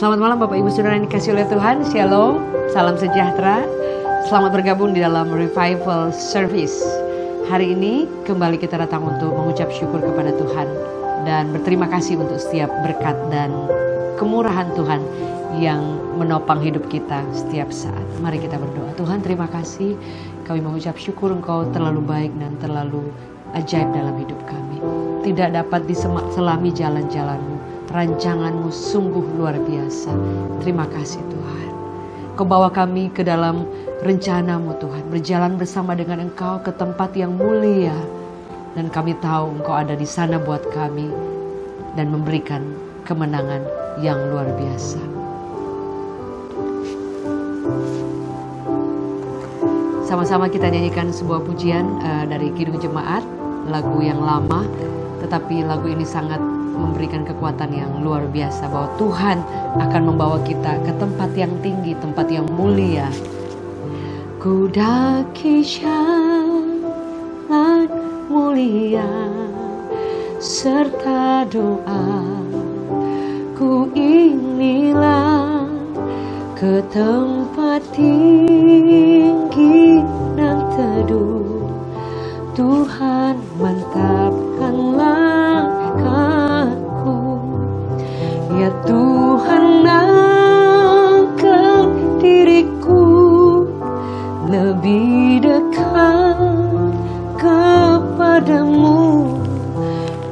Selamat malam Bapak Ibu Saudara yang dikasihi oleh Tuhan. Shalom, salam sejahtera. Selamat bergabung di dalam Revival Service. Hari ini kembali kita datang untuk mengucap syukur kepada Tuhan dan berterima kasih untuk setiap berkat dan kemurahan Tuhan yang menopang hidup kita setiap saat. Mari kita berdoa. Tuhan, terima kasih. Kami mengucap syukur Engkau terlalu baik dan terlalu ajaib dalam hidup kami. Tidak dapat diselami jalan-jalan-Mu. Rancangan-Mu sungguh luar biasa. Terima kasih Tuhan. Kau bawa kami ke dalam rencana-Mu Tuhan. Berjalan bersama dengan Engkau ke tempat yang mulia. Dan kami tahu Engkau ada di sana buat kami. Dan memberikan kemenangan yang luar biasa. Sama-sama kita nyanyikan sebuah pujian dari Kidung Jemaat. Lagu yang lama. Tetapi lagu ini sangat memberikan kekuatan yang luar biasa bahwa Tuhan akan membawa kita ke tempat yang tinggi, tempat yang mulia. Ku daki jalan mulia serta doa, ku inilah ke tempat tinggi dan teduh. Tuhan mantapkan langkahku, ya Tuhan angkat diriku lebih dekat kepadamu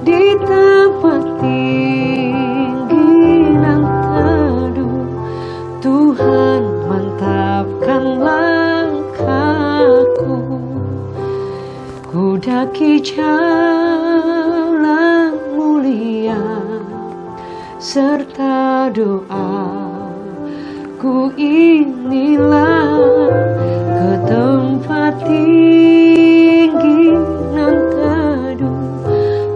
di tempat tinggi dan teduh. Tuhan mantapkan langkahku. Ku daki jalan mulia serta doa, ku inilah ke tempat tinggi dan teduh.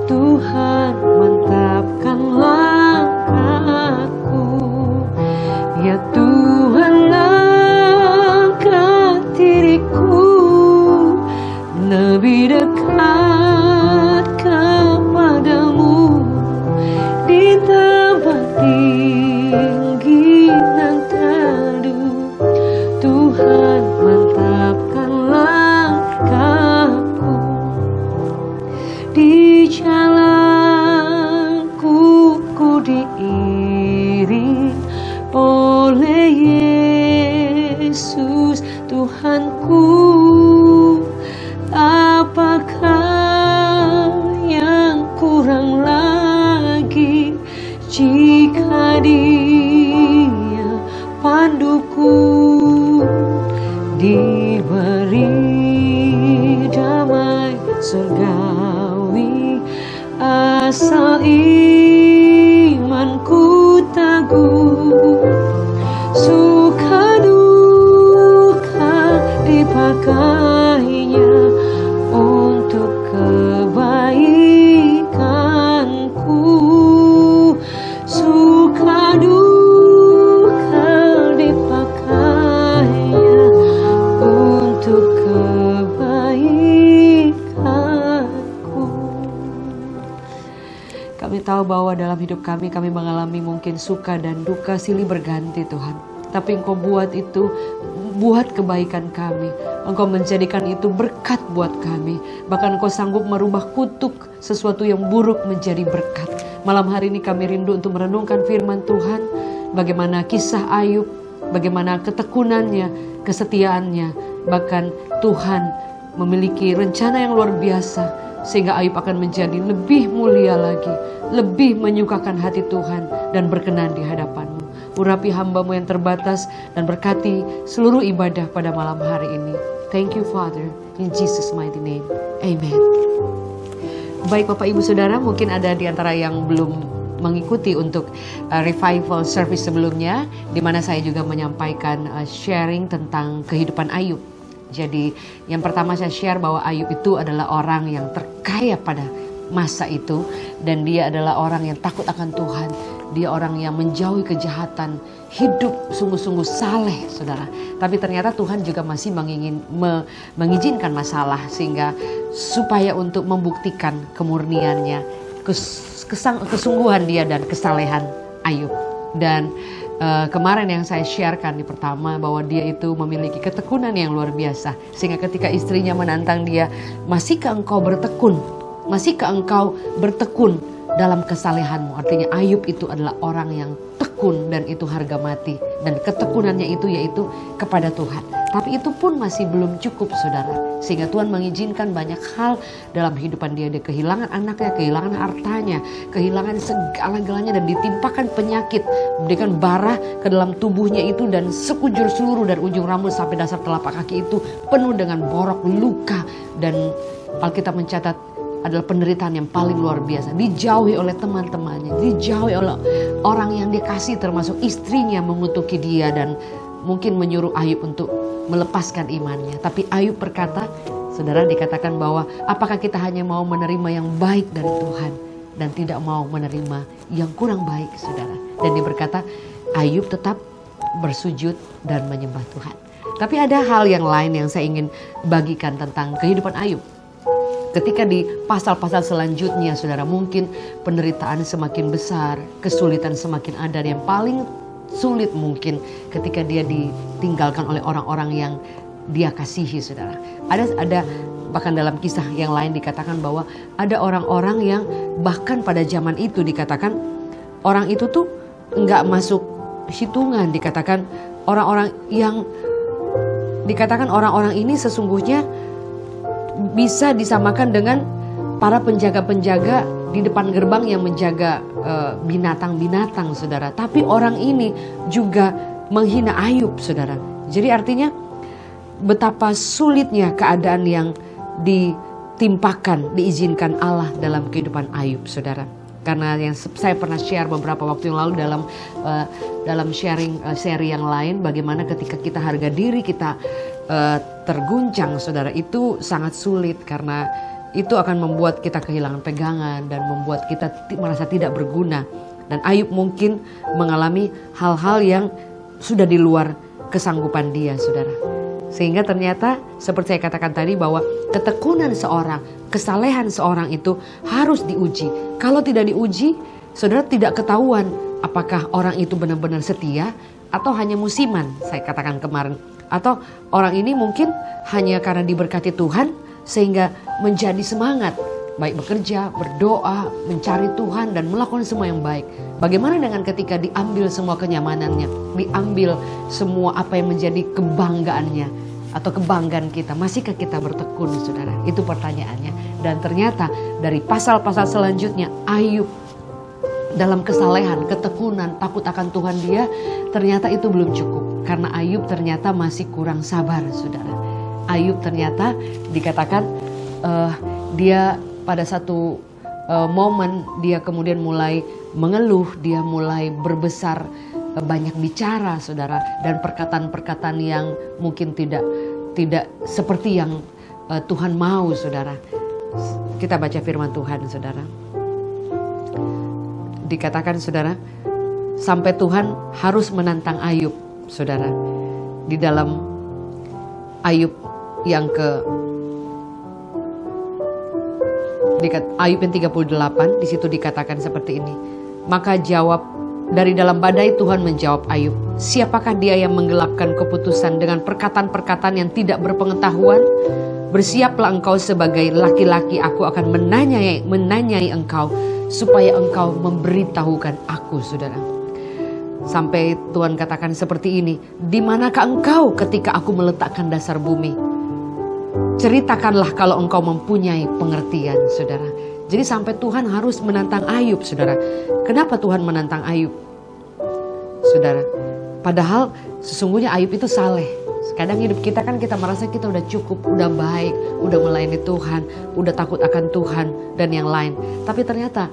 Tuhan mantapkan langkahku, ya Tuhan angkat diriku lebih dekat kepadamu di tempat tinggi dan teduh. Tuhan mantapkan langkahku di jalanku, ku diiring oleh Yesus Tuhanku. Apakah yang kurang lagi jika Dia panduku? Diberi damai surgawi asal imanku teguh. Suka duka dipakainya untuk kebaikanku. Suka duka dipakainya untuk kebaikanku. Kami tahu bahwa dalam hidup kami mengalami mungkin suka dan duka silih berganti Tuhan. Tapi Engkau buat itu buat kebaikan kami. Engkau menjadikan itu berkat buat kami. Bahkan Engkau sanggup merubah kutuk sesuatu yang buruk menjadi berkat. Malam hari ini kami rindu untuk merenungkan firman Tuhan. Bagaimana kisah Ayub, bagaimana ketekunannya, kesetiaannya. Bahkan Tuhan memiliki rencana yang luar biasa. Sehingga Ayub akan menjadi lebih mulia lagi. Lebih menyukakan hati Tuhan dan berkenan di hadapan-Mu. Urapi hamba-Mu yang terbatas dan berkati seluruh ibadah pada malam hari ini. Thank you Father, in Jesus mighty name, Amen. Baik Bapak Ibu Saudara, mungkin ada di antara yang belum mengikuti untuk revival service sebelumnya, di mana saya juga menyampaikan sharing tentang kehidupan Ayub. Jadi yang pertama saya share bahwa Ayub itu adalah orang yang terkaya pada masa itu, dan dia adalah orang yang takut akan Tuhan. Dia orang yang menjauhi kejahatan, hidup sungguh-sungguh saleh, saudara. Tapi ternyata Tuhan juga masih mengizinkan masalah, sehingga supaya untuk membuktikan kemurniannya, kesungguhan dia dan kesalehan Ayub. Dan kemarin yang saya sharekan di pertama, bahwa dia itu memiliki ketekunan yang luar biasa. Sehingga ketika istrinya menantang dia, masihkah engkau bertekun? Masihkah engkau bertekun dalam kesalehanmu? Artinya Ayub itu adalah orang yang tekun dan itu harga mati. Dan ketekunannya itu yaitu kepada Tuhan. Tapi itu pun masih belum cukup, saudara. Sehingga Tuhan mengizinkan banyak hal dalam kehidupan dia. Dia kehilangan anaknya, kehilangan hartanya, kehilangan segala-galanya dan ditimpakan penyakit. Memberikan bara ke dalam tubuhnya itu dan sekujur seluruh dari ujung rambut sampai dasar telapak kaki itu penuh dengan borok, luka. Dan Alkitab mencatat adalah penderitaan yang paling luar biasa. Dijauhi oleh teman-temannya, dijauhi oleh orang yang dikasih, termasuk istrinya mengutuki dia dan mungkin menyuruh Ayub untuk melepaskan imannya. Tapi Ayub berkata, saudara, dikatakan bahwa apakah kita hanya mau menerima yang baik dari Tuhan dan tidak mau menerima yang kurang baik, saudara. Dan dia berkata, Ayub tetap bersujud dan menyembah Tuhan. Tapi ada hal yang lain yang saya ingin bagikan tentang kehidupan Ayub. Ketika di pasal-pasal selanjutnya, saudara, mungkin penderitaan semakin besar, kesulitan semakin ada. Yang paling sulit mungkin ketika dia ditinggalkan oleh orang-orang yang dia kasihi, saudara. Ada bahkan dalam kisah yang lain dikatakan bahwa ada orang-orang yang bahkan pada zaman itu dikatakan orang itu tuh nggak masuk hitungan. Dikatakan orang-orang ini sesungguhnya bisa disamakan dengan para penjaga-penjaga di depan gerbang yang menjaga binatang-binatang, saudara. Tapi orang ini juga menghina Ayub, saudara. Jadi artinya betapa sulitnya keadaan yang diizinkan Allah dalam kehidupan Ayub, saudara. Karena yang saya pernah share beberapa waktu yang lalu dalam sharing seri yang lain, bagaimana ketika kita harga diri kita terguncang, saudara, itu sangat sulit karena itu akan membuat kita kehilangan pegangan dan membuat kita merasa tidak berguna. Dan Ayub mungkin mengalami hal-hal yang sudah di luar kesanggupan dia, saudara. Sehingga ternyata seperti saya katakan tadi bahwa ketekunan seorang, kesalehan seorang itu harus diuji. Kalau tidak diuji, saudara, tidak ketahuan apakah orang itu benar-benar setia atau hanya musiman, saya katakan kemarin. Atau orang ini mungkin hanya karena diberkati Tuhan sehingga menjadi semangat. Baik bekerja, berdoa, mencari Tuhan dan melakukan semua yang baik. Bagaimana dengan ketika diambil semua kenyamanannya, diambil semua apa yang menjadi kebanggaannya atau kebanggaan kita. Masihkah kita bertekun, saudara? Itu pertanyaannya. Dan ternyata dari pasal-pasal selanjutnya Ayub dalam kesalehan, ketekunan, takut akan Tuhan dia, ternyata itu belum cukup. Karena Ayub ternyata masih kurang sabar, saudara. Ayub ternyata dikatakan dia pada satu momen dia kemudian mulai mengeluh, dia mulai berbesar, banyak bicara, saudara. Dan perkataan-perkataan yang mungkin tidak seperti yang Tuhan mau, saudara. Kita baca firman Tuhan, saudara. Dikatakan, saudara, sampai Tuhan harus menantang Ayub, saudara. Di dalam Ayub yang Ayub yang 38, di situ dikatakan seperti ini. Maka dari dalam badai Tuhan menjawab Ayub, siapakah dia yang menggelapkan keputusan dengan perkataan-perkataan yang tidak berpengetahuan? Bersiaplah engkau sebagai laki-laki, aku akan menanyai engkau, supaya engkau memberitahukan aku, saudara. Sampai Tuhan katakan seperti ini, di manakah engkau ketika aku meletakkan dasar bumi? Ceritakanlah kalau engkau mempunyai pengertian, saudara. Jadi sampai Tuhan harus menantang Ayub, saudara. Kenapa Tuhan menantang Ayub, saudara? Padahal sesungguhnya Ayub itu saleh. Kadang hidup kita kan kita merasa kita udah cukup, udah baik, udah melayani Tuhan, udah takut akan Tuhan dan yang lain. Tapi ternyata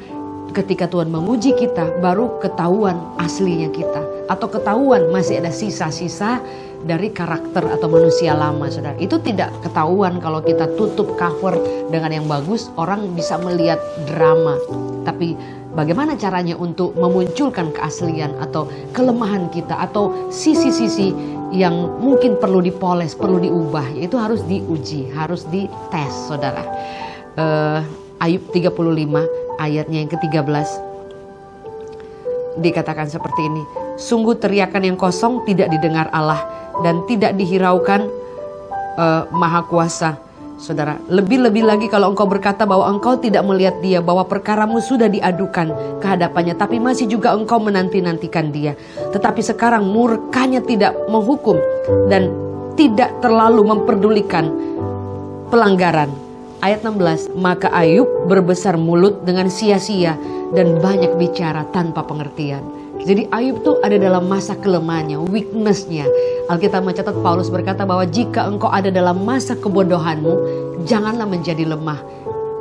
ketika Tuhan menguji kita, baru ketahuan aslinya kita. Atau ketahuan masih ada sisa-sisa dari karakter atau manusia lama, saudara. Itu tidak ketahuan kalau kita tutup cover dengan yang bagus, orang bisa melihat drama. Tapi bagaimana caranya untuk memunculkan keaslian atau kelemahan kita atau sisi-sisi yang mungkin perlu dipoles, perlu diubah, itu harus diuji, harus dites, saudara. Ayub 35 ayatnya yang ke-13 dikatakan seperti ini. Sungguh teriakan yang kosong tidak didengar Allah dan tidak dihiraukan Maha Kuasa. Saudara, lebih-lebih lagi kalau engkau berkata bahwa engkau tidak melihat dia, bahwa perkaramu sudah diadukan ke hadapannya, tapi masih juga engkau menanti-nantikan dia. Tetapi sekarang murkanya tidak menghukum dan tidak terlalu memperdulikan pelanggaran. Ayat 16, maka Ayub berbesar mulut dengan sia-sia dan banyak bicara tanpa pengertian. Jadi Ayub tuh ada dalam masa kelemahannya, weakness-nya. Alkitab mencatat Paulus berkata bahwa jika engkau ada dalam masa kebodohanmu, janganlah menjadi lemah.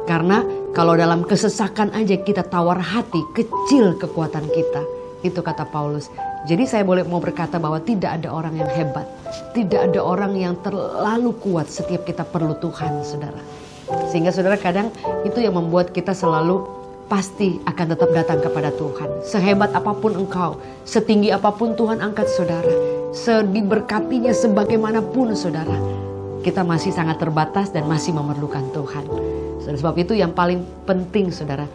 Karena kalau dalam kesesakan aja kita tawar hati, kecil kekuatan kita. Itu kata Paulus. Jadi saya mau berkata bahwa tidak ada orang yang hebat. Tidak ada orang yang terlalu kuat setiap kita perlu Tuhan, saudara. Sehingga saudara kadang itu yang membuat kita selalu pasti akan tetap datang kepada Tuhan. Sehebat apapun engkau, setinggi apapun Tuhan angkat saudara, sediberkatinya sebagaimanapun saudara, kita masih sangat terbatas dan masih memerlukan Tuhan. Sebab itu yang paling penting saudara,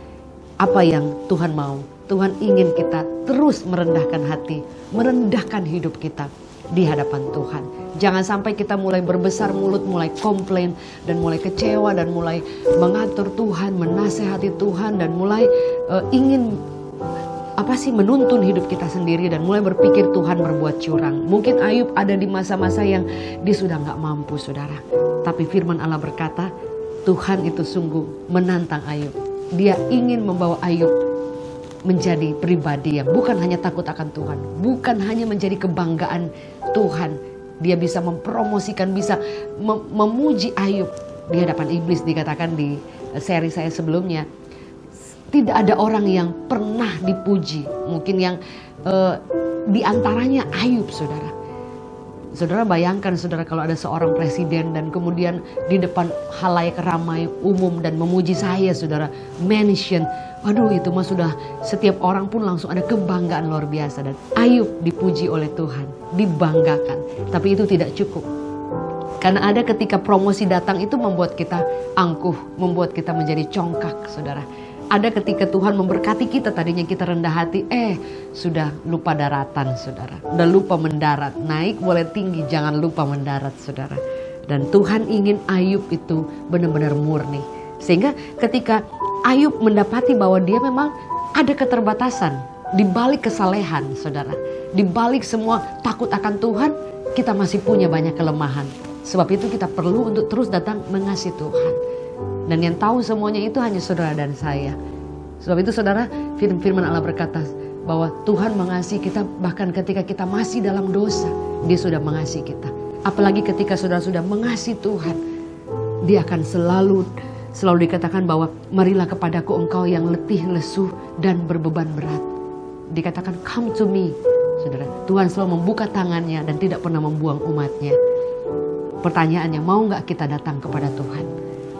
apa yang Tuhan mau? Tuhan ingin kita terus merendahkan hati, merendahkan hidup kita di hadapan Tuhan. Jangan sampai kita mulai berbesar mulut, mulai komplain dan mulai kecewa dan mulai mengatur Tuhan, menasehati Tuhan dan mulai ingin menuntun hidup kita sendiri dan mulai berpikir Tuhan berbuat curang. Mungkin Ayub ada di masa-masa yang dia sudah gak mampu saudara. Tapi firman Allah berkata Tuhan itu sungguh menantang Ayub. Dia ingin membawa Ayub menjadi pribadi yang bukan hanya takut akan Tuhan, bukan hanya menjadi kebanggaan Tuhan. Dia bisa mempromosikan, bisa memuji Ayub di hadapan iblis. Dikatakan di seri saya sebelumnya, tidak ada orang yang pernah dipuji. Mungkin yang di antaranya Ayub, saudara. Saudara bayangkan saudara kalau ada seorang presiden dan kemudian di depan halayak ramai umum dan memuji saya saudara, mention. Waduh itu mah sudah setiap orang pun langsung ada kebanggaan luar biasa. Dan Ayub dipuji oleh Tuhan, dibanggakan. Tapi itu tidak cukup. Karena ada ketika promosi datang itu membuat kita angkuh, membuat kita menjadi congkak saudara. Ada ketika Tuhan memberkati kita, tadinya kita rendah hati, sudah lupa daratan saudara. Udah lupa mendarat, naik boleh tinggi, jangan lupa mendarat saudara. Dan Tuhan ingin Ayub itu benar-benar murni. Sehingga ketika Ayub mendapati bahwa dia memang ada keterbatasan. Di balik kesalehan saudara, di balik semua takut akan Tuhan, kita masih punya banyak kelemahan. Sebab itu kita perlu untuk terus datang mengasihi Tuhan. Dan yang tahu semuanya itu hanya saudara dan saya. Sebab itu saudara, firman Allah berkata bahwa Tuhan mengasihi kita bahkan ketika kita masih dalam dosa. Dia sudah mengasihi kita. Apalagi ketika saudara sudah mengasihi Tuhan, Dia akan selalu dikatakan bahwa marilah kepadaku engkau yang letih, lesu dan berbeban berat. Dikatakan come to me. Saudara, Tuhan selalu membuka tangannya dan tidak pernah membuang umatnya. Pertanyaannya, mau gak kita datang kepada Tuhan?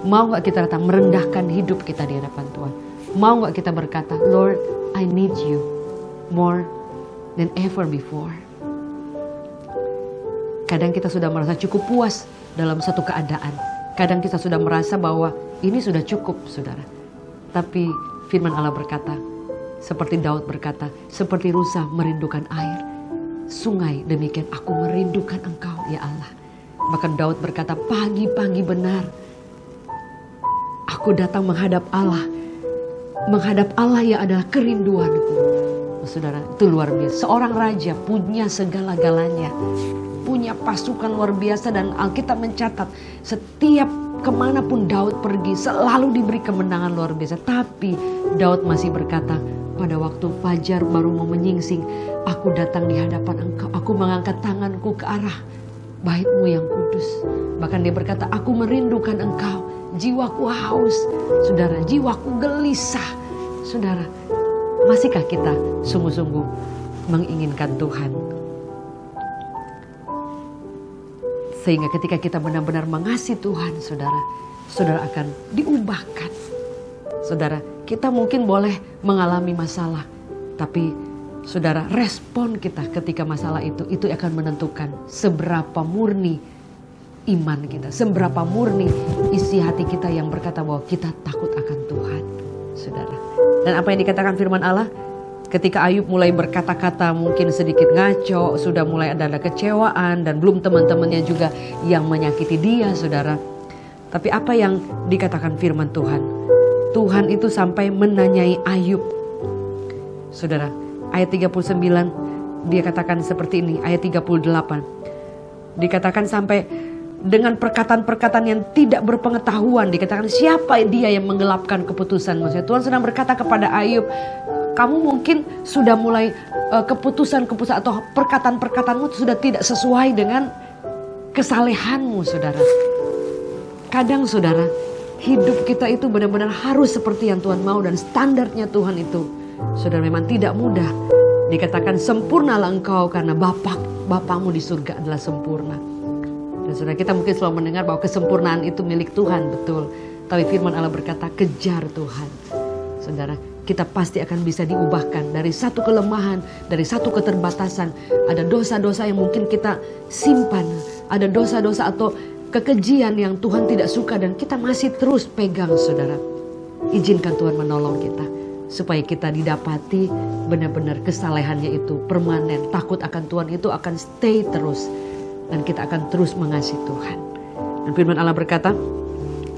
Mau gak kita datang merendahkan hidup kita di hadapan Tuhan? Mau gak kita berkata, Lord, I need you more than ever before. Kadang kita sudah merasa cukup puas dalam satu keadaan. Kadang kita sudah merasa bahwa ini sudah cukup, saudara. Tapi firman Allah berkata, seperti Daud berkata, seperti rusa merindukan air, sungai demikian aku merindukan engkau, ya Allah. Bahkan Daud berkata, pagi-pagi benar aku datang menghadap Allah. Menghadap Allah yang adalah kerinduanku. Saudara, itu luar biasa. Seorang raja punya segala-galanya. Punya pasukan luar biasa dan Alkitab mencatat setiap kemanapun Daud pergi selalu diberi kemenangan luar biasa. Tapi Daud masih berkata, pada waktu fajar baru mau menyingsing, aku datang di hadapan engkau. Aku mengangkat tanganku ke arah bait-Mu yang kudus. Bahkan dia berkata, aku merindukan engkau. Jiwaku haus, saudara, jiwaku gelisah. Saudara, masihkah kita sungguh-sungguh menginginkan Tuhan? Sehingga ketika kita benar-benar mengasihi Tuhan, saudara, saudara akan diubahkan. Saudara, kita mungkin boleh mengalami masalah, tapi saudara, respon kita ketika masalah itu akan menentukan seberapa murni iman kita, seberapa murni isi hati kita yang berkata bahwa kita takut akan Tuhan, saudara. Dan apa yang dikatakan firman Allah? Ketika Ayub mulai berkata-kata mungkin sedikit ngaco, sudah mulai ada kecewaan dan belum teman-temannya juga yang menyakiti dia, saudara. Tapi apa yang dikatakan firman Tuhan? Tuhan itu sampai menanyai Ayub. Saudara, ayat 39 dia katakan seperti ini, ayat 38. Dikatakan sampai dengan perkataan-perkataan yang tidak berpengetahuan, dikatakan siapa dia yang menggelapkan keputusan. Maksudnya Tuhan sedang berkata kepada Ayub, kamu mungkin sudah mulai keputusan-keputusan atau perkataan-perkataanmu sudah tidak sesuai dengan kesalehanmu, saudara. Kadang saudara, hidup kita itu benar-benar harus seperti yang Tuhan mau dan standarnya Tuhan itu, saudara, memang tidak mudah. Dikatakan sempurnalah engkau karena Bapakmu di surga adalah sempurna. Dan saudara, kita mungkin selalu mendengar bahwa kesempurnaan itu milik Tuhan, betul. Tapi firman Allah berkata kejar Tuhan. Saudara, kita pasti akan bisa diubahkan dari satu kelemahan, dari satu keterbatasan. Ada dosa-dosa yang mungkin kita simpan, ada dosa-dosa atau kekejian yang Tuhan tidak suka dan kita masih terus pegang, saudara. Izinkan Tuhan menolong kita supaya kita didapati benar-benar kesalehannya itu permanen. Takut akan Tuhan itu akan stay terus dan kita akan terus mengasihi Tuhan. Dan firman Allah berkata,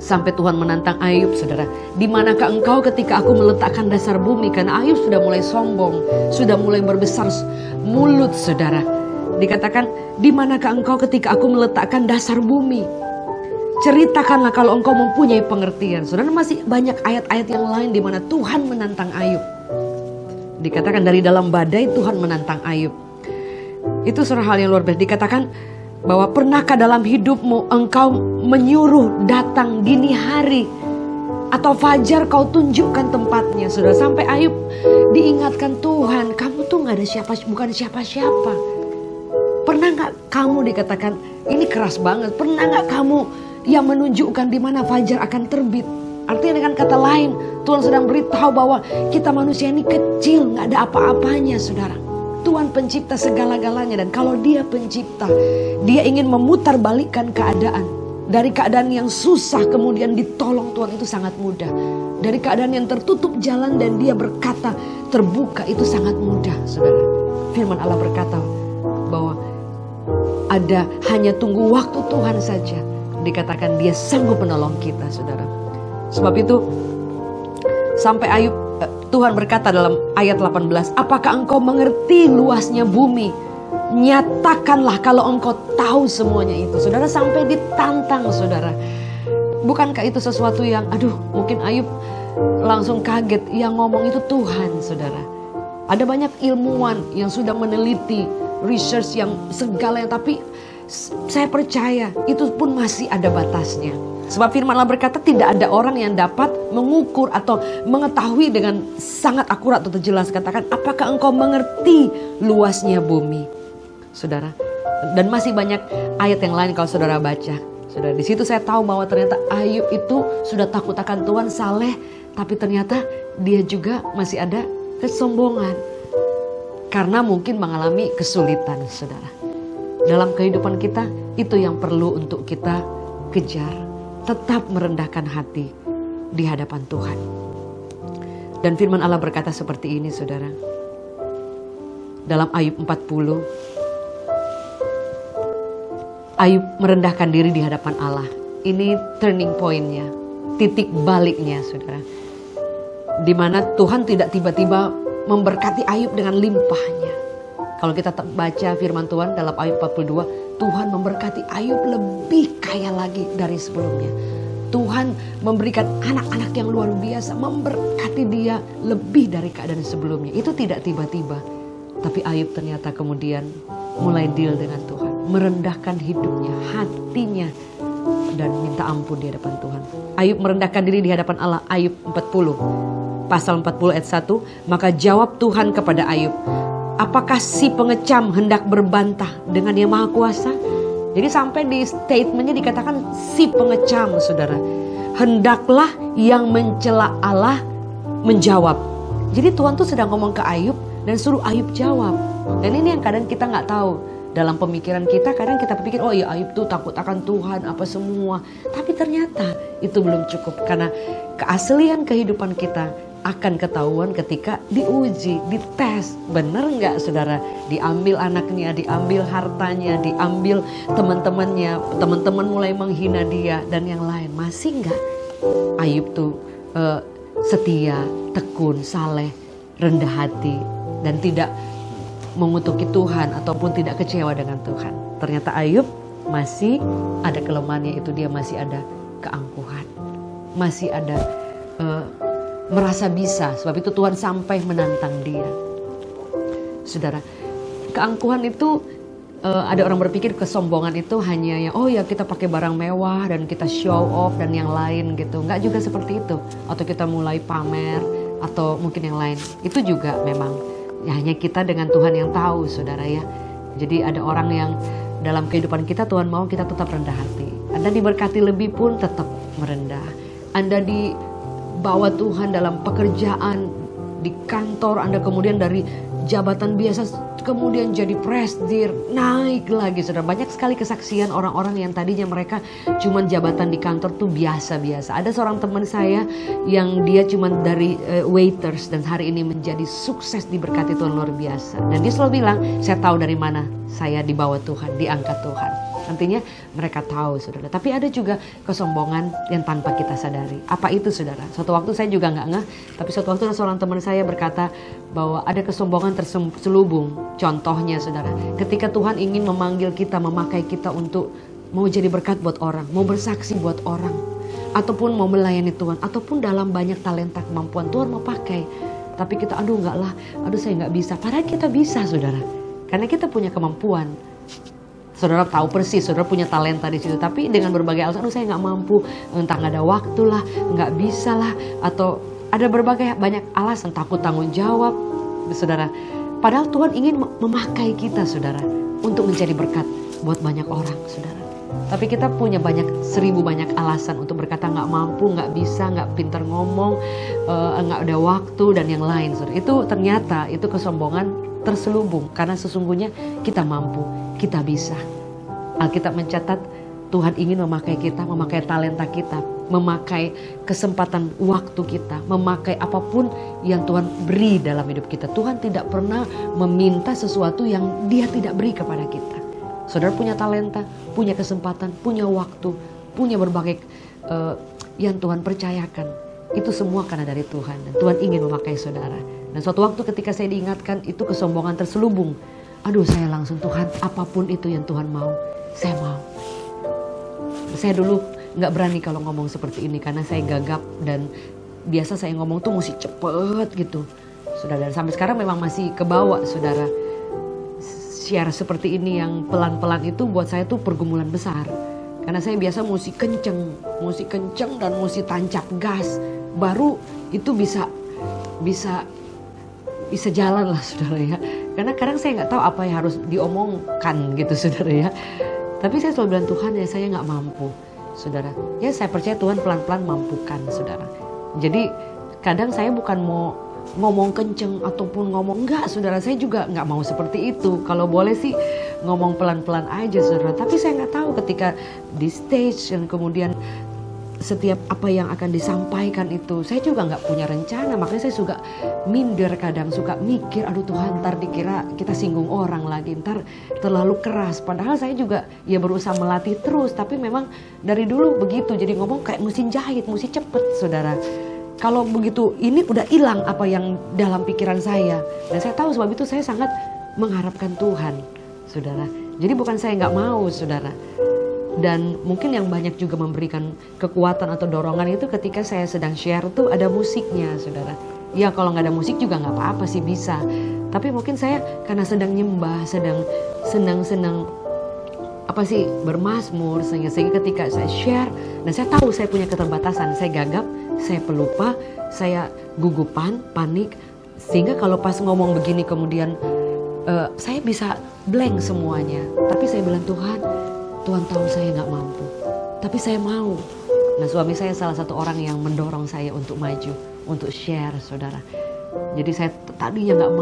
sampai Tuhan menantang Ayub, saudara. Di manakah engkau ketika aku meletakkan dasar bumi? Karena Ayub sudah mulai sombong, sudah mulai berbesar mulut, saudara. Dikatakan, di manakah engkau ketika aku meletakkan dasar bumi? Ceritakanlah kalau engkau mempunyai pengertian. Saudara, masih banyak ayat-ayat yang lain di mana Tuhan menantang Ayub. Dikatakan dari dalam badai Tuhan menantang Ayub. Itu saudara hal yang luar biasa. Dikatakan bahwa pernahkah dalam hidupmu engkau menyuruh datang dini hari atau fajar kau tunjukkan tempatnya, saudara. Sampai Ayub diingatkan Tuhan, kamu tuh gak ada bukan siapa-siapa. Pernah gak kamu dikatakan, ini keras banget, pernah gak kamu yang menunjukkan di mana fajar akan terbit? Artinya dengan kata lain, Tuhan sedang beritahu bahwa kita manusia ini kecil, gak ada apa-apanya, saudara. Tuhan pencipta segala-galanya, dan kalau Dia pencipta, Dia ingin memutarbalikkan keadaan. Dari keadaan yang susah kemudian ditolong Tuhan itu sangat mudah. Dari keadaan yang tertutup jalan dan Dia berkata terbuka itu sangat mudah, saudara. Firman Allah berkata bahwa ada hanya tunggu waktu Tuhan saja. Dikatakan Dia sanggup menolong kita, saudara. Sebab itu sampai Ayub, Tuhan berkata dalam ayat 18, apakah engkau mengerti luasnya bumi? Nyatakanlah kalau engkau tahu semuanya itu. Saudara, sampai ditantang, saudara. Bukankah itu sesuatu yang, mungkin Ayub langsung kaget. Yang ngomong itu Tuhan, saudara. Ada banyak ilmuwan yang sudah meneliti, research yang segalanya. Tapi saya percaya itu pun masih ada batasnya. Sebab firman Allah berkata tidak ada orang yang dapat mengukur atau mengetahui dengan sangat akurat atau jelas. Katakan, apakah engkau mengerti luasnya bumi? Saudara, dan masih banyak ayat yang lain kalau saudara baca. Saudara, di situ saya tahu bahwa ternyata Ayub itu sudah takut akan Tuhan, saleh, tapi ternyata dia juga masih ada kesombongan. Karena mungkin mengalami kesulitan, saudara. Dalam kehidupan kita, itu yang perlu untuk kita kejar. Tetap merendahkan hati di hadapan Tuhan. Dan firman Allah berkata seperti ini, saudara. Dalam Ayub 40, Ayub merendahkan diri di hadapan Allah. Ini turning point-nya, titik baliknya, saudara. Di mana Tuhan tidak tiba-tiba memberkati Ayub dengan limpahnya. Kalau kita baca firman Tuhan dalam Ayub 42, Tuhan memberkati Ayub lebih kaya lagi dari sebelumnya. Tuhan memberikan anak-anak yang luar biasa, memberkati dia lebih dari keadaan sebelumnya. Itu tidak tiba-tiba. Tapi Ayub ternyata kemudian mulai deal dengan Tuhan. Merendahkan hidupnya, hatinya, dan minta ampun di hadapan Tuhan. Ayub merendahkan diri di hadapan Allah. Ayub 40, pasal 40 ayat 1. Maka jawab Tuhan kepada Ayub, apakah si pengecam hendak berbantah dengan Yang Maha Kuasa? Jadi sampai di statementnya dikatakan si pengecam, saudara. Hendaklah yang mencela Allah menjawab. Jadi Tuhan tuh sedang ngomong ke Ayub dan suruh Ayub jawab. Dan ini yang kadang kita nggak tahu. Dalam pemikiran kita kadang kita pikir, oh ya Ayub tuh takut akan Tuhan apa semua. Tapi ternyata itu belum cukup. Karena keaslian kehidupan kita akan ketahuan ketika diuji, dites. Benar nggak saudara? Diambil anaknya, diambil hartanya, diambil teman-temannya. Teman-teman mulai menghina dia dan yang lain. Masih nggak Ayub tuh setia, tekun, saleh, rendah hati, dan tidak mengutuki Tuhan ataupun tidak kecewa dengan Tuhan. Ternyata Ayub masih ada kelemahannya, itu dia masih ada keangkuhan. Masih ada merasa bisa, sebab itu Tuhan sampai menantang dia. Saudara, keangkuhan itu ada orang berpikir kesombongan itu hanya yang oh ya kita pakai barang mewah dan kita show off dan yang lain gitu. Enggak juga seperti itu. Atau kita mulai pamer atau mungkin yang lain. Itu juga memang ya, hanya kita dengan Tuhan yang tahu saudara ya. Jadi ada orang yang dalam kehidupan kita Tuhan mau kita tetap rendah hati. Anda diberkati lebih pun tetap merendah. Anda dibawa Tuhan dalam pekerjaan di kantor Anda, kemudian dari jabatan biasa kemudian jadi presidir, naik lagi saudara. Banyak sekali kesaksian orang-orang yang tadinya mereka cuman jabatan di kantor tuh biasa-biasa. Ada seorang teman saya yang dia cuman dari waiters dan hari ini menjadi sukses, diberkati Tuhan luar biasa. Dan dia selalu bilang, saya tahu dari mana saya dibawa Tuhan, diangkat Tuhan. Nantinya mereka tahu saudara. Tapi ada juga kesombongan yang tanpa kita sadari. Apa itu saudara? Suatu waktu saya juga nggak ngeh. Tapi suatu waktu seorang teman saya berkata bahwa ada kesombongan terselubung. Contohnya saudara, ketika Tuhan ingin memanggil kita, memakai kita untuk mau jadi berkat buat orang, mau bersaksi buat orang, ataupun mau melayani Tuhan, ataupun dalam banyak talenta kemampuan Tuhan mau pakai. Tapi kita aduh enggak lah, aduh saya nggak bisa. Padahal kita bisa saudara. Karena kita punya kemampuan. Saudara tahu persis, saudara punya talenta di situ. Tapi dengan berbagai alasan, aduh saya nggak mampu, entah nggak ada waktu lah, nggak bisa lah, atau ada berbagai banyak alasan, takut tanggung jawab, saudara. Padahal Tuhan ingin memakai kita, saudara, untuk menjadi berkat buat banyak orang, saudara. Tapi kita punya seribu banyak alasan untuk berkata nggak mampu, nggak bisa, nggak pintar ngomong, nggak ada waktu dan yang lain, saudara. Itu ternyata itu kesombongan terselubung karena sesungguhnya kita mampu, kita bisa. Alkitab mencatat Tuhan ingin memakai kita, memakai talenta kita, memakai kesempatan waktu kita, memakai apapun yang Tuhan beri dalam hidup kita. Tuhan tidak pernah meminta sesuatu yang Dia tidak beri kepada kita. Saudara punya talenta, punya kesempatan, punya waktu, punya berbagai yang Tuhan percayakan. Itu semua karena dari Tuhan. Dan Tuhan ingin memakai saudara. Dan suatu waktu ketika saya diingatkan itu kesombongan terselubung. Aduh saya langsung Tuhan apapun itu yang Tuhan mau. Saya mau. Saya dulu gak berani kalau ngomong seperti ini. Karena saya gagap dan biasa saya ngomong tuh mesti cepet gitu. Saudara, dan sampai sekarang memang masih kebawa saudara. Share seperti ini yang pelan-pelan itu buat saya tuh pergumulan besar. Karena saya biasa mesti kenceng dan mesti tancap gas. Baru itu bisa jalan lah saudara ya. Karena kadang saya nggak tahu apa yang harus diomongkan gitu saudara ya. Tapi saya selalu bilang Tuhan ya saya nggak mampu saudara. Ya saya percaya Tuhan pelan-pelan mampukan saudara. Jadi kadang saya bukan mau ngomong kenceng ataupun ngomong enggak saudara. Saya juga nggak mau seperti itu. Kalau boleh sih ngomong pelan-pelan aja saudara. Tapi saya nggak tahu ketika di stage dan kemudian setiap apa yang akan disampaikan itu saya juga nggak punya rencana, makanya saya suka minder kadang, suka mikir aduh Tuhan ntar dikira kita singgung orang lagi, ntar terlalu keras. Padahal saya juga ya berusaha melatih terus, tapi memang dari dulu begitu, jadi ngomong kayak mesin jahit, mesti cepet saudara. Kalau begitu ini udah hilang apa yang dalam pikiran saya, dan saya tahu sebab itu saya sangat mengharapkan Tuhan saudara. Jadi bukan saya nggak mau saudara. Dan mungkin yang banyak juga memberikan kekuatan atau dorongan itu ketika saya sedang share tuh ada musiknya saudara. Ya kalau nggak ada musik juga nggak apa-apa sih bisa. Tapi mungkin saya karena sedang nyembah, sedang senang-senang bermazmur. Sehingga ketika saya share dan saya tahu saya punya keterbatasan. Saya gagap, saya pelupa, saya gugupan, panik. Sehingga kalau pas ngomong begini kemudian saya bisa blank semuanya. Tapi saya bilang Tuhan tahu saya nggak mampu, tapi saya mau. Nah suami saya salah satu orang yang mendorong saya untuk maju, untuk share saudara. Jadi saya tadinya nggak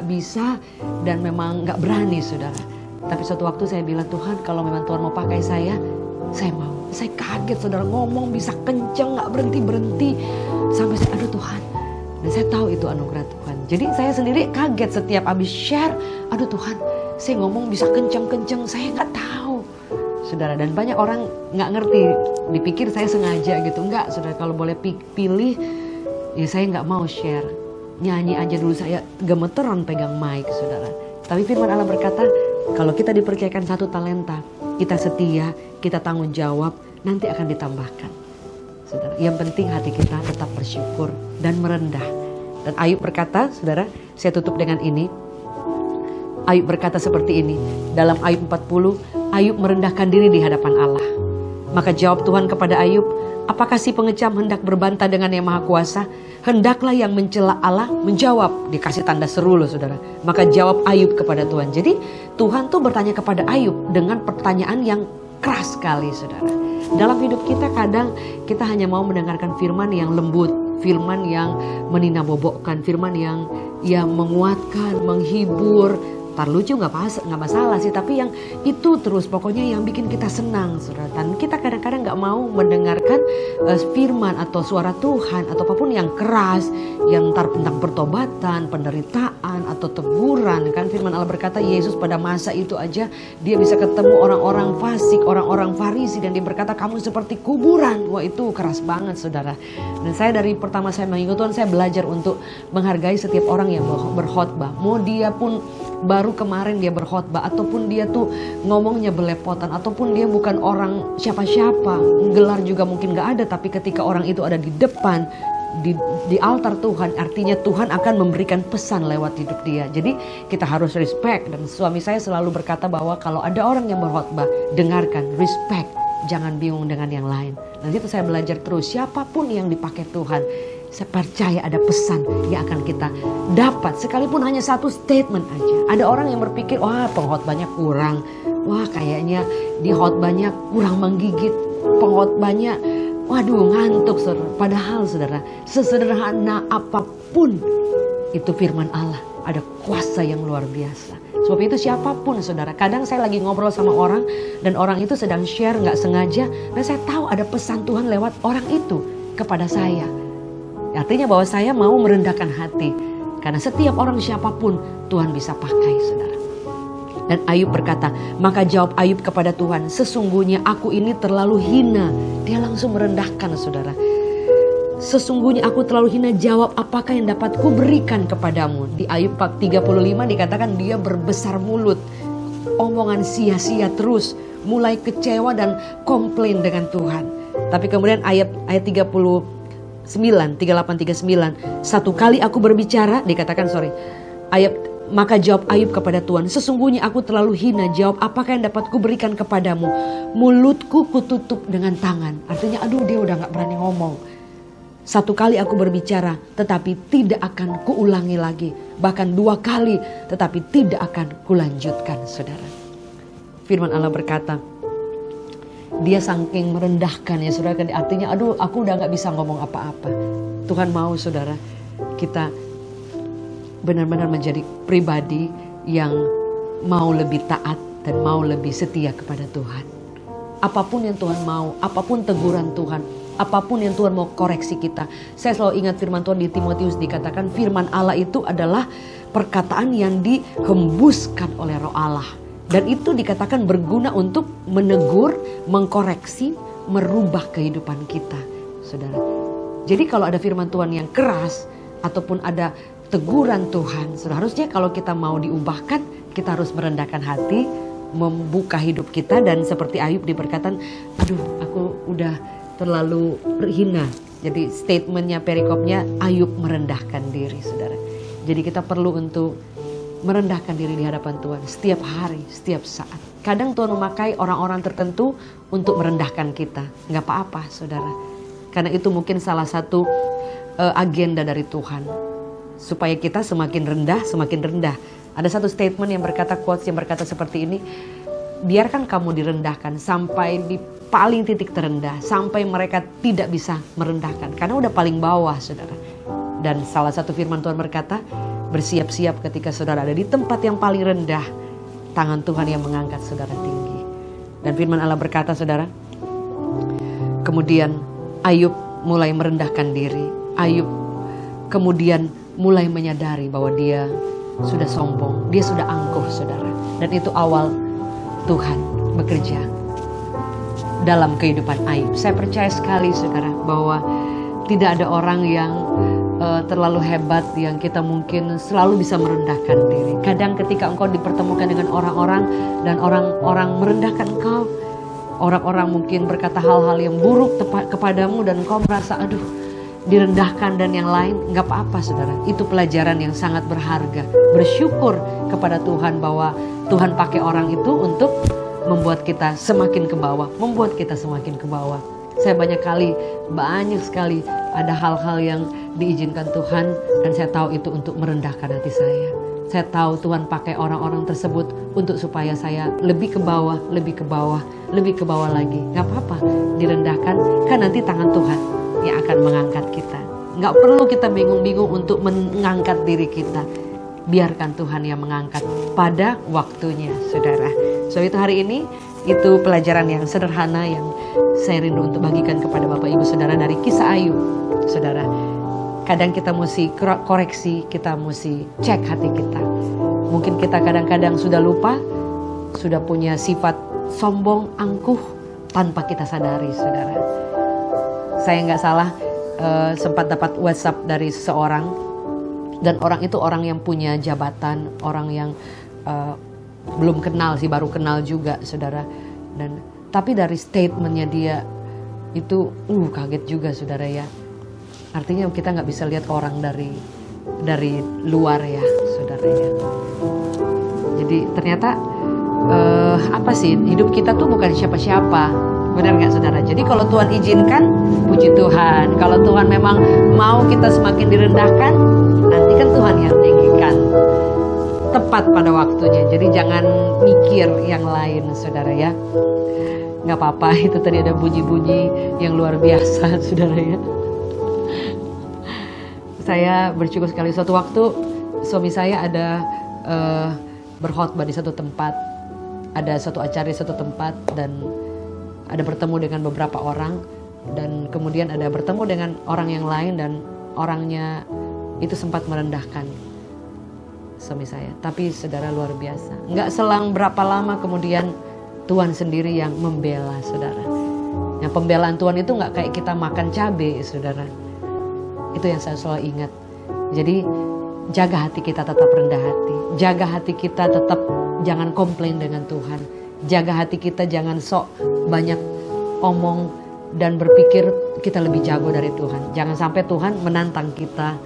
bisa dan memang nggak berani saudara. Tapi suatu waktu saya bilang Tuhan kalau memang Tuhan mau pakai saya, Saya mau. Saya kaget saudara, ngomong bisa kenceng gak berhenti-berhenti. Sampai saya, aduh Tuhan. Dan saya tahu itu anugerah Tuhan. Jadi saya sendiri kaget setiap habis share. Aduh Tuhan, saya ngomong bisa kenceng-kenceng, saya gak tahu. Saudara, dan banyak orang gak ngerti. Dipikir saya sengaja gitu. Enggak saudara, kalau boleh pilih, ya saya gak mau share. Nyanyi aja dulu, saya gemeteran pegang mic saudara. Tapi firman Allah berkata, kalau kita dipercayakan satu talenta, kita setia, kita tanggung jawab, nanti akan ditambahkan. Saudara, yang penting hati kita tetap bersyukur dan merendah. Dan Ayub berkata, saudara, saya tutup dengan ini. Ayub berkata seperti ini. Dalam Ayub 40, Ayub merendahkan diri di hadapan Allah. Maka jawab Tuhan kepada Ayub, apakah si pengecam hendak berbantah dengan Yang Maha Kuasa? Hendaklah yang mencela Allah menjawab. Dikasih tanda seru loh saudara. Maka jawab Ayub kepada Tuhan. Jadi Tuhan tuh bertanya kepada Ayub dengan pertanyaan yang keras sekali saudara. Dalam hidup kita kadang kita hanya mau mendengarkan firman yang lembut. Firman yang meninabobokkan. Firman yang menguatkan, menghibur. Ntar lucu gak masalah sih, tapi yang itu terus pokoknya yang bikin kita senang saudara. Dan kita kadang-kadang gak mau mendengarkan firman atau suara Tuhan atau apapun yang keras, yang ntar tentang pertobatan, penderitaan atau teguran. Kan firman Allah berkata Yesus pada masa itu aja dia bisa ketemu orang-orang fasik, orang-orang Farisi, dan dia berkata kamu seperti kuburan. Wah itu keras banget saudara. Dan saya dari pertama saya mengikut Tuhan, saya belajar untuk menghargai setiap orang yang berkhotbah. Mau dia pun baru kemarin dia berkhotbah, ataupun dia tuh ngomongnya belepotan, ataupun dia bukan orang siapa-siapa, gelar juga mungkin gak ada, tapi ketika orang itu ada di depan, di altar Tuhan, artinya Tuhan akan memberikan pesan lewat hidup dia. Jadi kita harus respect. Dan suami saya selalu berkata bahwa kalau ada orang yang berkhotbah, dengarkan, respect, jangan bingung dengan yang lain. Nanti itu saya belajar terus, siapapun yang dipakai Tuhan, saya percaya ada pesan yang akan kita dapat. Sekalipun hanya satu statement aja. Ada orang yang berpikir, wah pengkhotbahnya kurang. Wah kayaknya di khotbahnya kurang menggigit. Pengkhotbahnya, waduh ngantuk saudara. Padahal saudara, sesederhana apapun itu firman Allah. Ada kuasa yang luar biasa. Sebab itu siapapun saudara. Kadang saya lagi ngobrol sama orang dan orang itu sedang share gak sengaja. Dan saya tahu ada pesan Tuhan lewat orang itu kepada saya. Artinya bahwa saya mau merendahkan hati. Karena setiap orang siapapun Tuhan bisa pakai saudara. Dan Ayub berkata, maka jawab Ayub kepada Tuhan, sesungguhnya aku ini terlalu hina. Dia langsung merendahkan saudara. Sesungguhnya aku terlalu hina, jawab apakah yang dapat kuberikan kepadamu. Di Ayub 35 dikatakan dia berbesar mulut. Omongan sia-sia terus. Mulai kecewa dan komplain dengan Tuhan. Tapi kemudian ayat 38-39, satu kali aku berbicara, maka jawab Ayub kepada Tuhan, sesungguhnya aku terlalu hina, jawab apakah yang dapat kuberikan kepadamu, mulutku kututup dengan tangan. Artinya aduh dia udah gak berani ngomong. Satu kali aku berbicara tetapi tidak akan kuulangi lagi, bahkan dua kali tetapi tidak akan kulanjutkan saudara. Firman Allah berkata, dia saking merendahkan ya saudara, artinya aduh aku udah gak bisa ngomong apa-apa. Tuhan mau saudara kita benar-benar menjadi pribadi yang mau lebih taat dan mau lebih setia kepada Tuhan. Apapun yang Tuhan mau, apapun teguran Tuhan, apapun yang Tuhan mau koreksi kita. Saya selalu ingat firman Tuhan di Timotius dikatakan firman Allah itu adalah perkataan yang dihembuskan oleh Roh Allah. Dan itu dikatakan berguna untuk menegur, mengkoreksi, merubah kehidupan kita, saudara. Jadi kalau ada firman Tuhan yang keras, ataupun ada teguran Tuhan, seharusnya kalau kita mau diubahkan, kita harus merendahkan hati, membuka hidup kita. Dan seperti Ayub diberkatan, aduh aku udah terlalu hina. Jadi statementnya, perikopnya, Ayub merendahkan diri, saudara. Jadi kita perlu untuk merendahkan diri di hadapan Tuhan setiap hari, setiap saat. Kadang Tuhan memakai orang-orang tertentu untuk merendahkan kita. Gak apa-apa saudara. Karena itu mungkin salah satu agenda dari Tuhan. Supaya kita semakin rendah. Ada satu statement yang berkata, quotes yang berkata seperti ini. Biarkan kamu direndahkan sampai di paling titik terendah. Sampai mereka tidak bisa merendahkan. Karena udah paling bawah saudara. Dan salah satu firman Tuhan berkata, bersiap-siap ketika saudara ada di tempat yang paling rendah, tangan Tuhan yang mengangkat saudara tinggi. Dan firman Allah berkata saudara, kemudian Ayub mulai merendahkan diri. Ayub kemudian mulai menyadari bahwa dia sudah sombong, dia sudah angkuh, saudara. Dan itu awal Tuhan bekerja dalam kehidupan Ayub. Saya percaya sekali, saudara, bahwa tidak ada orang yang terlalu hebat yang kita mungkin selalu bisa merendahkan diri. Kadang ketika engkau dipertemukan dengan orang-orang dan orang-orang merendahkan engkau, orang-orang mungkin berkata hal-hal yang buruk kepadamu dan engkau merasa aduh direndahkan dan yang lain, nggak apa-apa, saudara. Itu pelajaran yang sangat berharga. Bersyukur kepada Tuhan bahwa Tuhan pakai orang itu untuk membuat kita semakin ke bawah, membuat kita semakin ke bawah. Saya banyak sekali ada hal-hal yang diizinkan Tuhan, dan saya tahu itu untuk merendahkan hati saya. Saya tahu Tuhan pakai orang-orang tersebut untuk supaya saya lebih ke bawah, lebih ke bawah, lebih ke bawah lagi. Gak apa-apa direndahkan, kan nanti tangan Tuhan yang akan mengangkat kita. Gak perlu kita bingung-bingung untuk mengangkat diri kita. Biarkan Tuhan yang mengangkat pada waktunya, saudara. So itu hari ini, itu pelajaran yang sederhana yang saya rindu untuk bagikan kepada Bapak Ibu Saudara dari kisah Ayub. Saudara, kadang kita mesti koreksi, kita mesti cek hati kita. Mungkin kita kadang-kadang sudah lupa, sudah punya sifat sombong, angkuh tanpa kita sadari, saudara. Saya nggak salah sempat dapat WhatsApp dari seseorang, dan orang itu orang yang punya jabatan, orang yang belum kenal sih, baru kenal juga, saudara. Dan tapi dari statementnya dia itu kaget juga, saudara ya. Artinya kita nggak bisa lihat orang dari luar ya, saudara ya. Jadi ternyata apa sih, hidup kita tuh bukan siapa-siapa. Benar nggak, saudara? Jadi kalau Tuhan izinkan, puji Tuhan. Kalau Tuhan memang mau kita semakin direndahkan, nanti kan Tuhan yang tinggikan. Tepat pada waktunya. Jadi jangan mikir yang lain, saudara ya. Nggak apa-apa, itu tadi ada bunyi-bunyi yang luar biasa, saudara ya. Saya bersyukur sekali, suatu waktu suami saya ada berkhotbah di satu tempat. Ada satu acara di satu tempat, dan ada bertemu dengan beberapa orang, dan kemudian ada bertemu dengan orang yang lain, dan orangnya itu sempat merendahkan suami saya. Tapi saudara, luar biasa. Nggak selang berapa lama kemudian Tuhan sendiri yang membela, saudara. Yang pembelaan Tuhan itu nggak kayak kita makan cabai, saudara. Itu yang saya selalu ingat. Jadi jaga hati kita tetap rendah hati. Jaga hati kita tetap jangan komplain dengan Tuhan. Jaga hati kita jangan sok banyak omong dan berpikir kita lebih jago dari Tuhan. Jangan sampai Tuhan menantang kita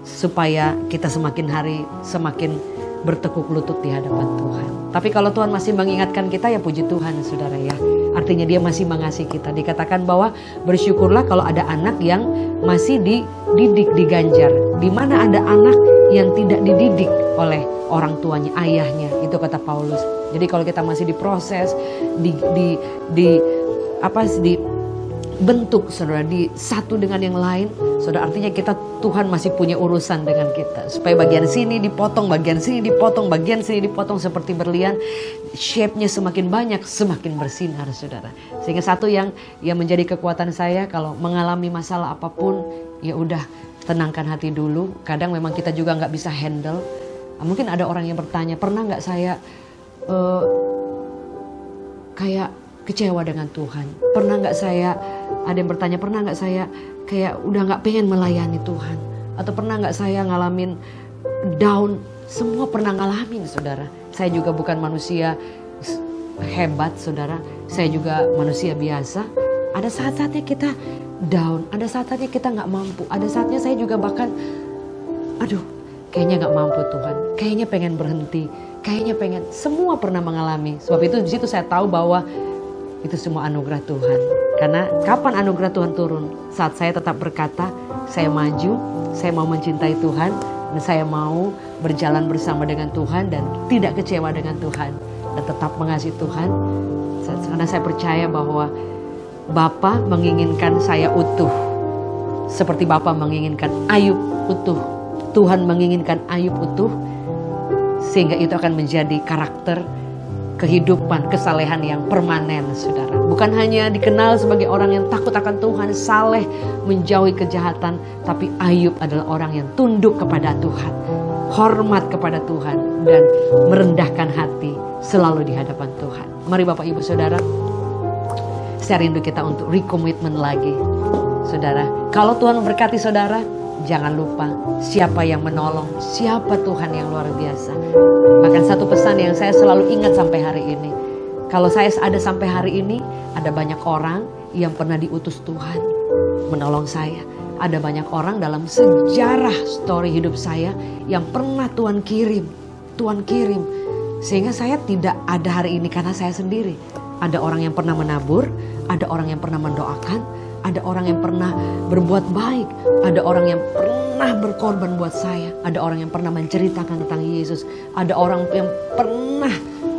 supaya kita semakin hari semakin bertekuk lutut di hadapan Tuhan. Tapi kalau Tuhan masih mengingatkan kita, ya puji Tuhan, saudara ya. Artinya dia masih mengasihi kita. Dikatakan bahwa bersyukurlah kalau ada anak yang masih dididik, diganjar. Di mana ada anak yang tidak dididik oleh orang tuanya, ayahnya. Itu kata Paulus. Jadi kalau kita masih diproses, dibentuk, saudara, di satu dengan yang lain, saudara, artinya Tuhan masih punya urusan dengan kita. Supaya bagian sini dipotong, bagian sini dipotong, bagian sini dipotong seperti berlian. Shape-nya semakin banyak, semakin bersinar, saudara. Sehingga satu yang menjadi kekuatan saya kalau mengalami masalah apapun, ya udah tenangkan hati dulu. Kadang memang kita juga nggak bisa handle. Mungkin ada orang yang bertanya, pernah nggak saya kayak kecewa dengan Tuhan? Pernah nggak saya, ada yang bertanya, pernah nggak saya kayak udah nggak pengen melayani Tuhan? Atau pernah nggak saya ngalamin down? Semua pernah ngalamin, saudara. Saya juga bukan manusia hebat, saudara. Saya juga manusia biasa. Ada saat-saatnya kita down, ada saat-saatnya kita nggak mampu. Ada saatnya saya juga bahkan, kayaknya nggak mampu Tuhan. Kayaknya pengen berhenti. Kayaknya pengen. Semua pernah mengalami. Sebab itu di situ saya tahu bahwa itu semua anugerah Tuhan. Karena kapan anugerah Tuhan turun? Saat saya tetap berkata, saya maju, saya mau mencintai Tuhan, dan saya mau berjalan bersama dengan Tuhan dan tidak kecewa dengan Tuhan, dan tetap mengasihi Tuhan. Karena saya percaya bahwa Bapa menginginkan saya utuh, seperti Bapa menginginkan Ayub utuh. Tuhan menginginkan Ayub utuh, sehingga itu akan menjadi karakter kehidupan, kesalehan yang permanen, saudara. Bukan hanya dikenal sebagai orang yang takut akan Tuhan, saleh, menjauhi kejahatan, tapi Ayub adalah orang yang tunduk kepada Tuhan, hormat kepada Tuhan, dan merendahkan hati selalu di hadapan Tuhan. Mari Bapak Ibu Saudara, saya rindu kita untuk recommitment lagi. Saudara, kalau Tuhan memberkati saudara, jangan lupa siapa yang menolong, siapa Tuhan yang luar biasa. Bahkan satu pesan yang saya selalu ingat sampai hari ini. Kalau saya ada sampai hari ini, ada banyak orang yang pernah diutus Tuhan menolong saya. Ada banyak orang dalam sejarah story hidup saya yang pernah Tuhan kirim. Sehingga saya tidak ada hari ini karena saya sendiri. Ada orang yang pernah menabur, ada orang yang pernah mendoakan, ada orang yang pernah berbuat baik, ada orang yang pernah berkorban buat saya, ada orang yang pernah menceritakan tentang Yesus, ada orang yang pernah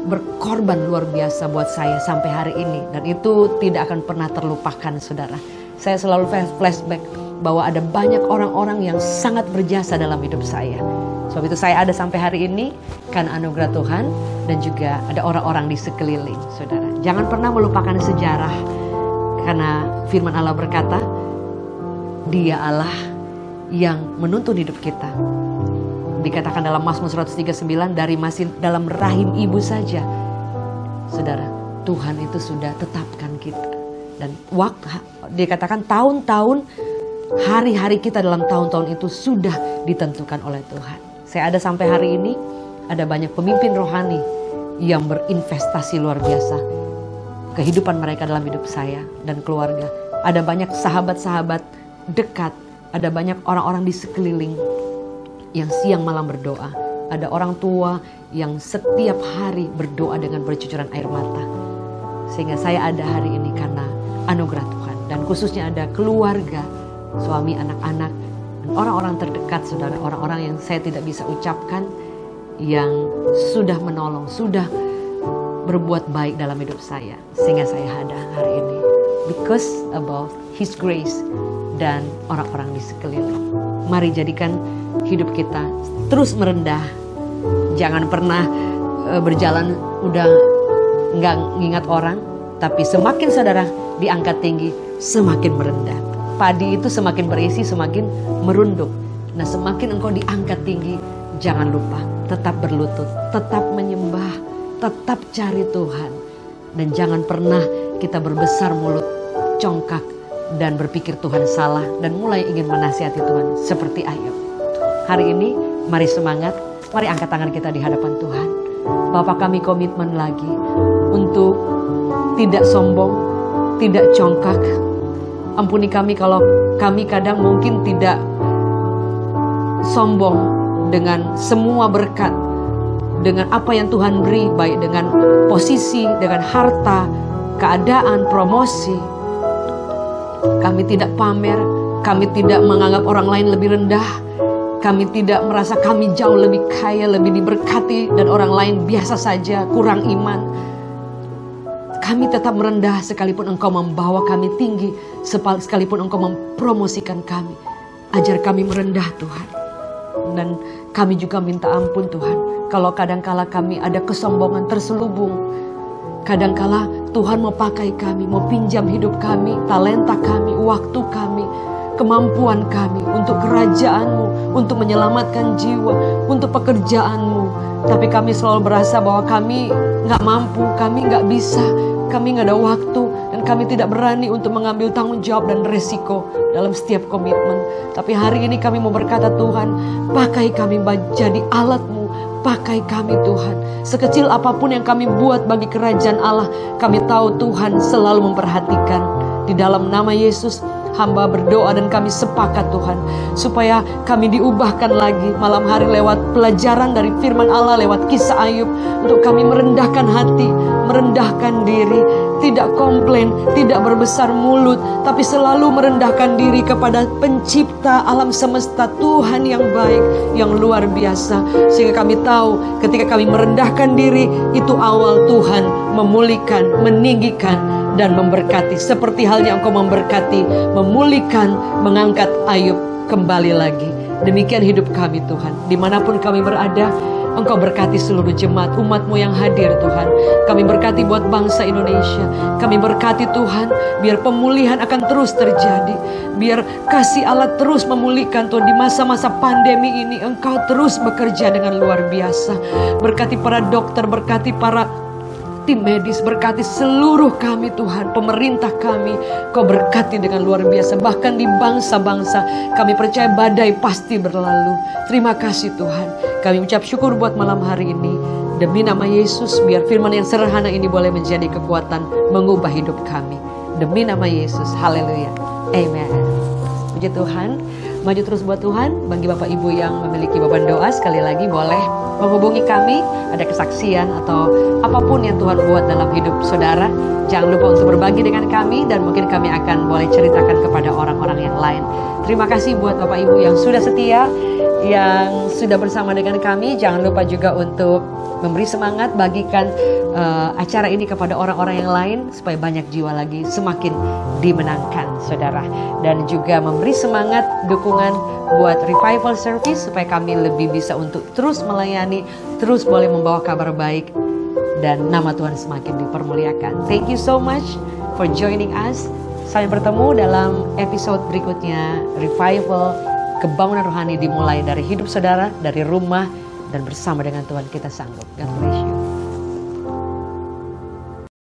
berkorban luar biasa buat saya sampai hari ini. Dan itu tidak akan pernah terlupakan, saudara. Saya selalu flashback bahwa ada banyak orang-orang yang sangat berjasa dalam hidup saya. Sebab itu saya ada sampai hari ini karena anugerah Tuhan, dan juga ada orang-orang di sekeliling, saudara. Jangan pernah melupakan sejarah, karena firman Allah berkata, Dia Allah yang menuntun hidup kita. Dikatakan dalam Mazmur 139, dari masih dalam rahim ibu saja, saudara, Tuhan itu sudah tetapkan kita. Dan waktu dikatakan tahun-tahun, hari-hari kita dalam tahun-tahun itu sudah ditentukan oleh Tuhan. Saya ada sampai hari ini, ada banyak pemimpin rohani yang berinvestasi luar biasa kehidupan mereka dalam hidup saya dan keluarga. Ada banyak sahabat-sahabat dekat, ada banyak orang-orang di sekeliling yang siang malam berdoa. Ada orang tua yang setiap hari berdoa dengan bercucuran air mata. Sehingga saya ada hari ini karena anugerah Tuhan. Dan khususnya ada keluarga, suami, anak-anak, dan orang-orang terdekat, saudara, orang-orang yang saya tidak bisa ucapkan, yang sudah menolong, sudah berbuat baik dalam hidup saya, sehingga saya ada hari ini because about His grace dan orang-orang di sekeliling. Mari jadikan hidup kita terus merendah. Jangan pernah berjalan udah nggak ngingat orang, tapi semakin saudara diangkat tinggi, semakin merendah. Padi itu semakin berisi, semakin merunduk. Nah, semakin engkau diangkat tinggi, jangan lupa tetap berlutut, tetap menyembah, tetap cari Tuhan. Dan jangan pernah kita berbesar mulut, congkak, dan berpikir Tuhan salah, dan mulai ingin menasihati Tuhan seperti Ayub. Hari ini mari semangat, mari angkat tangan kita di hadapan Tuhan. Bapa, kami komitmen lagi untuk tidak sombong, tidak congkak. Ampuni kami kalau kami kadang mungkin tidak sombong dengan semua berkat, dengan apa yang Tuhan beri, baik dengan posisi, dengan harta, keadaan, promosi. Kami tidak pamer, kami tidak menganggap orang lain lebih rendah, kami tidak merasa kami jauh lebih kaya, lebih diberkati, dan orang lain biasa saja, kurang iman. Kami tetap merendah sekalipun Engkau membawa kami tinggi, sekalipun Engkau mempromosikan kami. Ajar kami merendah, Tuhan. Dan kami juga minta ampun, Tuhan, kalau kadangkala kami ada kesombongan terselubung. Kadangkala Tuhan mau pakai kami, mau pinjam hidup kami, talenta kami, waktu kami, kemampuan kami untuk kerajaan-Mu, untuk menyelamatkan jiwa, untuk pekerjaan-Mu. Tapi kami selalu berasa bahwa kami gak mampu, kami gak bisa, kami gak ada waktu, dan kami tidak berani untuk mengambil tanggung jawab dan resiko dalam setiap komitmen. Tapi hari ini kami mau berkata, Tuhan, pakai kami jadi alat-Mu, pakai kami Tuhan. Sekecil apapun yang kami buat bagi kerajaan Allah, kami tahu Tuhan selalu memperhatikan. Di dalam nama Yesus, hamba berdoa dan kami sepakat, Tuhan, supaya kami diubahkan lagi malam hari lewat pelajaran dari firman Allah, lewat kisah Ayub, untuk kami merendahkan hati, merendahkan diri, tidak komplain, tidak berbesar mulut, tapi selalu merendahkan diri kepada pencipta alam semesta, Tuhan yang baik, yang luar biasa. Sehingga kami tahu ketika kami merendahkan diri, itu awal Tuhan memulihkan, meninggikan, dan memberkati. Seperti halnya Engkau memberkati, memulihkan, mengangkat Ayub kembali lagi. Demikian hidup kami, Tuhan. Dimanapun kami berada, Engkau berkati seluruh jemaat umat-Mu yang hadir Tuhan. Kami berkati buat bangsa Indonesia. Kami berkati Tuhan, biar pemulihan akan terus terjadi. Biar kasih Allah terus memulihkan Tuhan di masa-masa pandemi ini. Engkau terus bekerja dengan luar biasa. Berkati para dokter, berkati para tim medis, berkati seluruh kami Tuhan, pemerintah kami, Kau berkati dengan luar biasa. Bahkan di bangsa-bangsa, kami percaya badai pasti berlalu. Terima kasih Tuhan. Kami ucap syukur buat malam hari ini. Demi nama Yesus, biar firman yang sederhana ini boleh menjadi kekuatan mengubah hidup kami. Demi nama Yesus, haleluya, amen. Puji Tuhan. Maju terus buat Tuhan. Bagi Bapak Ibu yang memiliki beban doa, sekali lagi boleh menghubungi kami. Ada kesaksian atau apapun yang Tuhan buat dalam hidup saudara, jangan lupa untuk berbagi dengan kami. Dan mungkin kami akan boleh ceritakan kepada orang-orang yang lain. Terima kasih buat Bapak Ibu yang sudah setia, yang sudah bersama dengan kami. Jangan lupa juga untuk memberi semangat, bagikan acara ini kepada orang-orang yang lain, supaya banyak jiwa lagi semakin dimenangkan saudara. Dan juga memberi semangat, dukungan buat Revival Service, supaya kami lebih bisa untuk terus melayani, terus boleh membawa kabar baik, dan nama Tuhan semakin dipermuliakan. Thank you so much for joining us. Sampai bertemu dalam episode berikutnya. Revival, kebangunan rohani dimulai dari hidup saudara, dari rumah, dan bersama dengan Tuhan kita sanggup. God bless you.